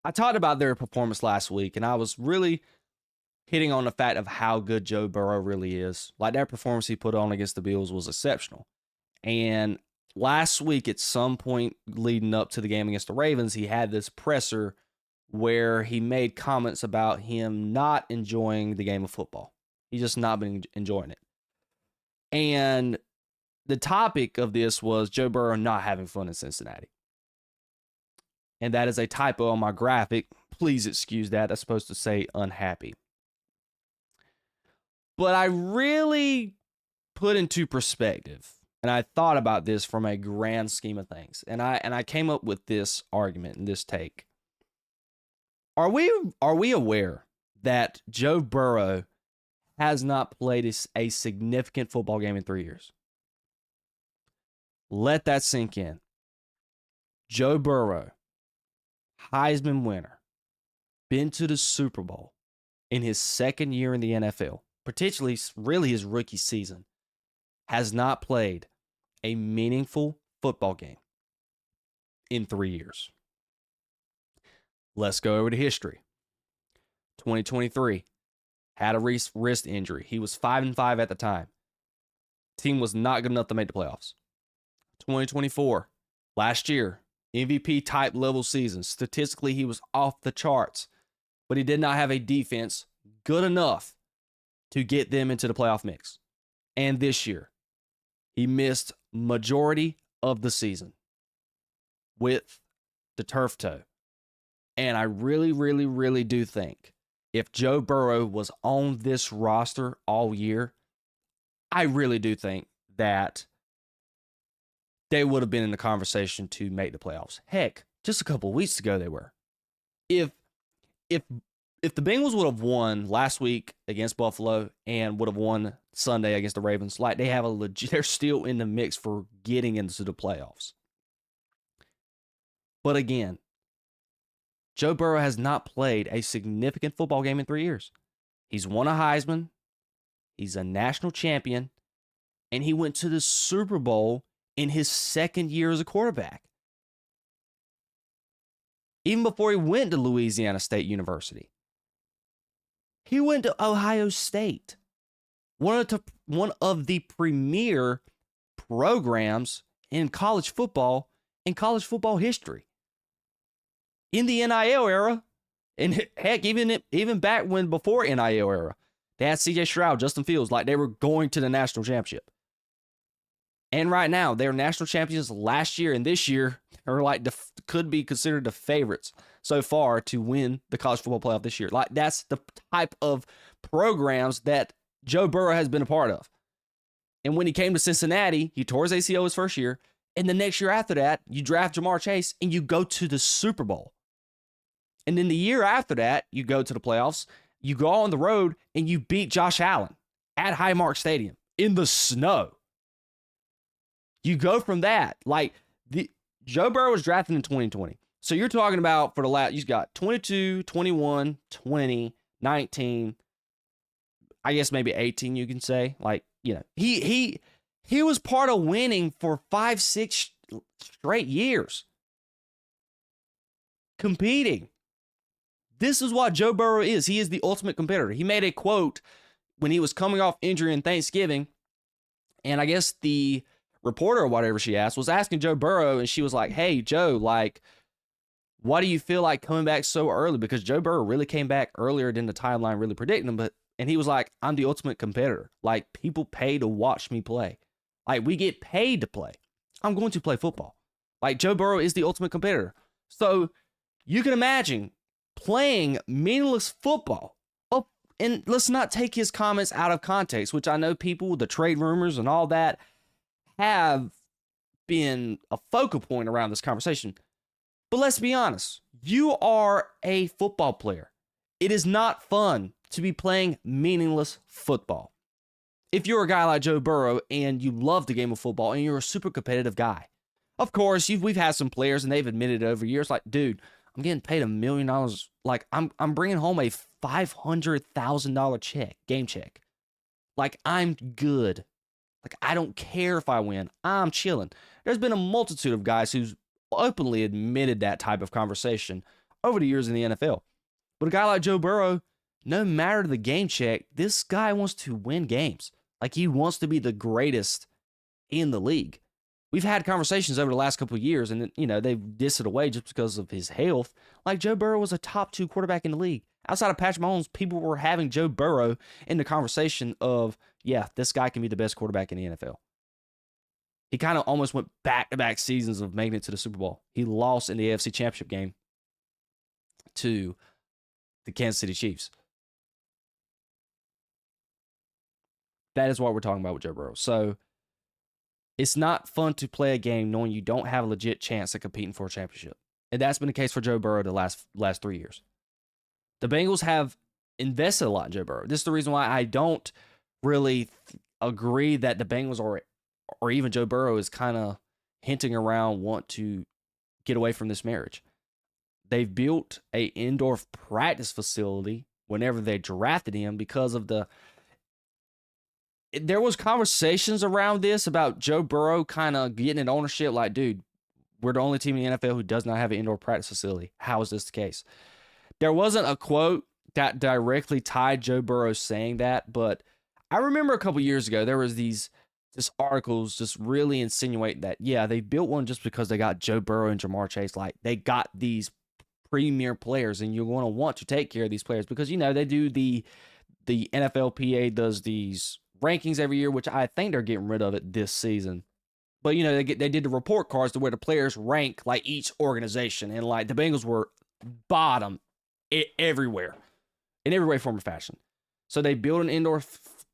I talked about their performance last week, and I was really hitting on the fact of how good Joe Burrow really is. Like, that performance he put on against the Bills was exceptional. And last week, at some point leading up to the game against the Ravens, he had this presser where he made comments about him not enjoying the game of football. He's just not been enjoying it. And the topic of this was Joe Burrow not having fun in Cincinnati. And that is a typo on my graphic. Please excuse that. That's supposed to say unhappy. But I really put into perspective, and I thought about this from a grand scheme of things. And I came up with this argument and this take. Are we aware that Joe Burrow has not played a significant football game in 3 years? Let that sink in. Joe Burrow, Heisman winner, been to the Super Bowl in his second year in the NFL, particularly really his rookie season, has not played a meaningful football game in 3 years. Let's go over to history. 2023, had a wrist injury. He was 5-5 at the time. Team was not good enough to make the playoffs. 2024, last year, MVP type level season. Statistically, he was off the charts, but he did not have a defense good enough to get them into the playoff mix. And this year, he missed majority of the season with the turf toe. And I really, really, really do think if Joe Burrow was on this roster all year, I really do think that they would have been in the conversation to make the playoffs. Heck, just a couple of weeks ago they were. If the Bengals would have won last week against Buffalo and would have won Sunday against the Ravens, like they have they're still in the mix for getting into the playoffs. But again, Joe Burrow has not played a significant football game in 3 years. He's won a Heisman, he's a national champion, and he went to the Super Bowl in his second year as a quarterback. Even before he went to Louisiana State University. He went to Ohio State, one of the premier programs in college football history. In the NIL era, and heck, even back when before NIL era, they had C.J. Stroud, Justin Fields, like they were going to the national championship. And right now, they're national champions last year, and this year are like could be considered the favorites so far to win the college football playoff this year. Like that's the type of programs that Joe Burrow has been a part of. And when he came to Cincinnati, he tore his ACL his first year, and the next year after that, you draft Jamar Chase and you go to the Super Bowl. And then the year after that, you go to the playoffs, you go on the road, and you beat Josh Allen at Highmark Stadium in the snow. You go from that. Like, Joe Burrow was drafted in 2020. So you're talking about for the last, you've got 22, 21, 20, 19, I guess maybe 18, you can say. Like, you know, he was part of winning for 5-6 straight years. Competing. This is what Joe Burrow is. He is the ultimate competitor. He made a quote when he was coming off injury in Thanksgiving, and I guess the reporter or whatever she asked was asking Joe Burrow, and she was like, hey, Joe, like, why do you feel like coming back so early? Because Joe Burrow really came back earlier than the timeline really predicted him, and he was like, I'm the ultimate competitor. Like, people pay to watch me play. Like, we get paid to play. I'm going to play football. Like, Joe Burrow is the ultimate competitor. So you can imagine playing meaningless football. Oh, and let's not take his comments out of context, which I know people, the trade rumors and all that, have been a focal point around this conversation. But let's be honest, you are a football player. It is not fun to be playing meaningless football. If you're a guy like Joe Burrow and you love the game of football and you're a super competitive guy, of course, we've had some players and they've admitted it over years, like, dude, I'm getting paid $1 million. Like, I'm bringing home a $500,000 game check. Like, I'm good. Like, I don't care if I win. I'm chilling. There's been a multitude of guys who's openly admitted that type of conversation over the years in the NFL. But a guy like Joe Burrow, no matter the game check, this guy wants to win games. Like, he wants to be the greatest in the league. We've had conversations over the last couple of years, and they've dissed it away just because of his health. Like, Joe Burrow was a top 2 quarterback in the league. Outside of Patrick Mahomes, people were having Joe Burrow in the conversation of, yeah, this guy can be the best quarterback in the NFL. He kind of almost went back-to-back seasons of making it to the Super Bowl. He lost in the AFC Championship game to the Kansas City Chiefs. That is what we're talking about with Joe Burrow. So, it's not fun to play a game knowing you don't have a legit chance at competing for a championship. And that's been the case for Joe Burrow the last 3 years. The Bengals have invested a lot in Joe Burrow. This is the reason why I don't really agree that the Bengals or even Joe Burrow is kind of hinting around want to get away from this marriage. They've built an indoor practice facility whenever they drafted him because of there was conversations around this about Joe Burrow kind of getting an ownership like, dude, we're the only team in the NFL who does not have an indoor practice facility. How is this the case? There wasn't a quote that directly tied Joe Burrow saying that, but I remember a couple years ago, there was these articles just really insinuating that, yeah, they built one just because they got Joe Burrow and Jamar Chase. Like, they got these premier players, and you're going to want to take care of these players because, they do the NFLPA does these rankings every year, which I think they're getting rid of it this season. But, they did the report cards to where the players rank, like, each organization. And, like, the Bengals were bottom everywhere, in every way, form, or fashion. So they built an indoor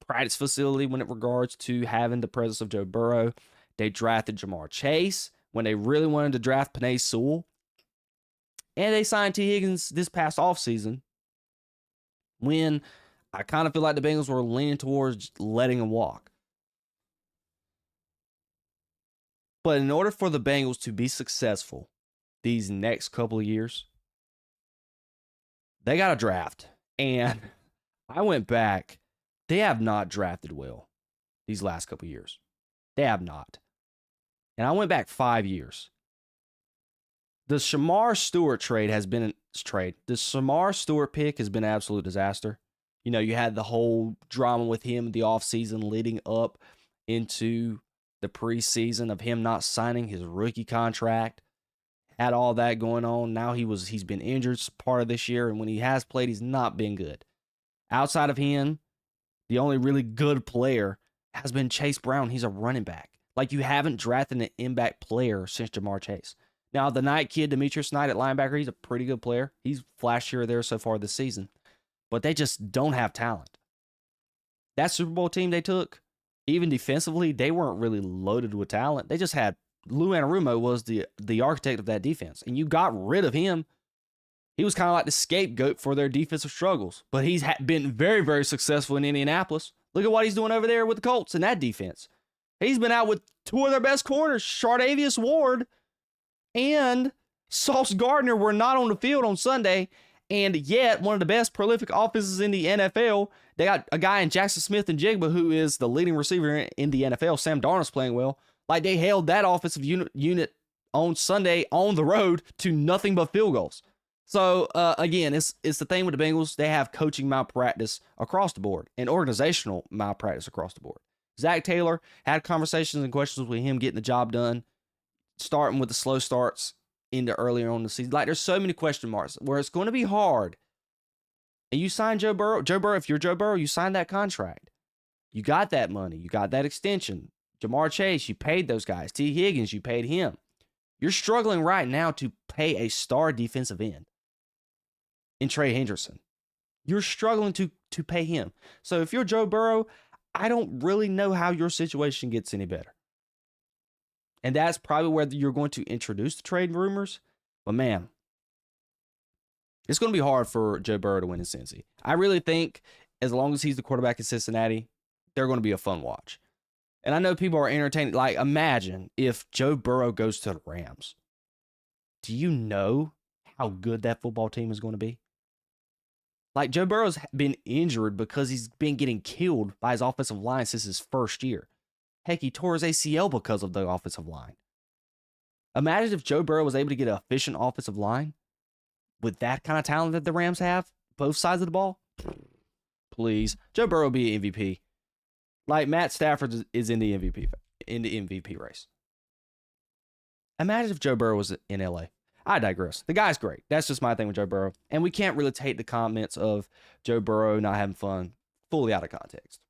practice facility when it regards to having the presence of Joe Burrow. They drafted Jamar Chase when they really wanted to draft Penei Sewell. And they signed T. Higgins this past offseason when I kind of feel like the Bengals were leaning towards letting him walk. But in order for the Bengals to be successful these next couple of years, they got to draft. And I went back. They have not drafted well these last couple of years. They have not. And I went back 5 years. The Shamar Stewart trade has been The Shamar Stewart pick has been an absolute disaster. You had the whole drama with him the offseason leading up into the preseason of him not signing his rookie contract. Had all that going on. Now he's been injured part of this year, and when he has played, he's not been good. Outside of him, the only really good player has been Chase Brown. He's a running back. Like, you haven't drafted an impact player since Jamar Chase. Now, the Knight kid, Demetrius Knight at linebacker, he's a pretty good player. He's flashed here or there so far this season. But they just don't have talent. That Super Bowl team they took, even defensively, they weren't really loaded with talent. They just had Lou Anarumo was the architect of that defense. And you got rid of him. He was kind of like the scapegoat for their defensive struggles. But he's been very, very successful in Indianapolis. Look at what he's doing over there with the Colts in that defense. He's been out with 2 of their best corners, Shardavius Ward and Sauce Gardner were not on the field on Sunday. And yet, one of the best prolific offenses in the NFL, they got a guy in Jackson Smith-Njigba who is the leading receiver in the NFL. Sam Darnold's playing well. Like, they held that offensive unit on Sunday on the road to nothing but field goals. So, again, it's the thing with the Bengals. They have coaching malpractice across the board and organizational malpractice across the board. Zach Taylor had conversations and questions with him getting the job done, starting with the slow starts into earlier on in the season. Like, there's so many question marks where it's going to be hard. And you sign Joe Burrow. Joe Burrow, if you're Joe Burrow, you signed that contract. You got that money. You got that extension. Jamar Chase, you paid those guys. T. Higgins, you paid him. You're struggling right now to pay a star defensive end in Trey Hendrickson. You're struggling to pay him. So if you're Joe Burrow, I don't really know how your situation gets any better. And that's probably where you're going to introduce the trade rumors. But man, it's going to be hard for Joe Burrow to win in Cincy. I really think as long as he's the quarterback in Cincinnati, they're going to be a fun watch. And I know people are entertained. Like, imagine if Joe Burrow goes to the Rams. Do you know how good that football team is going to be? Like, Joe Burrow's been injured because he's been getting killed by his offensive line since his first year. Heck, he tore his ACL because of the offensive line. Imagine if Joe Burrow was able to get an efficient offensive line. with that kind of talent that the Rams have, both sides of the ball, please. Joe Burrow be an MVP. Like Matt Stafford is in the MVP race. Imagine if Joe Burrow was in LA. I digress. The guy's great. That's just my thing with Joe Burrow. And we can't really take the comments of Joe Burrow not having fun fully out of context.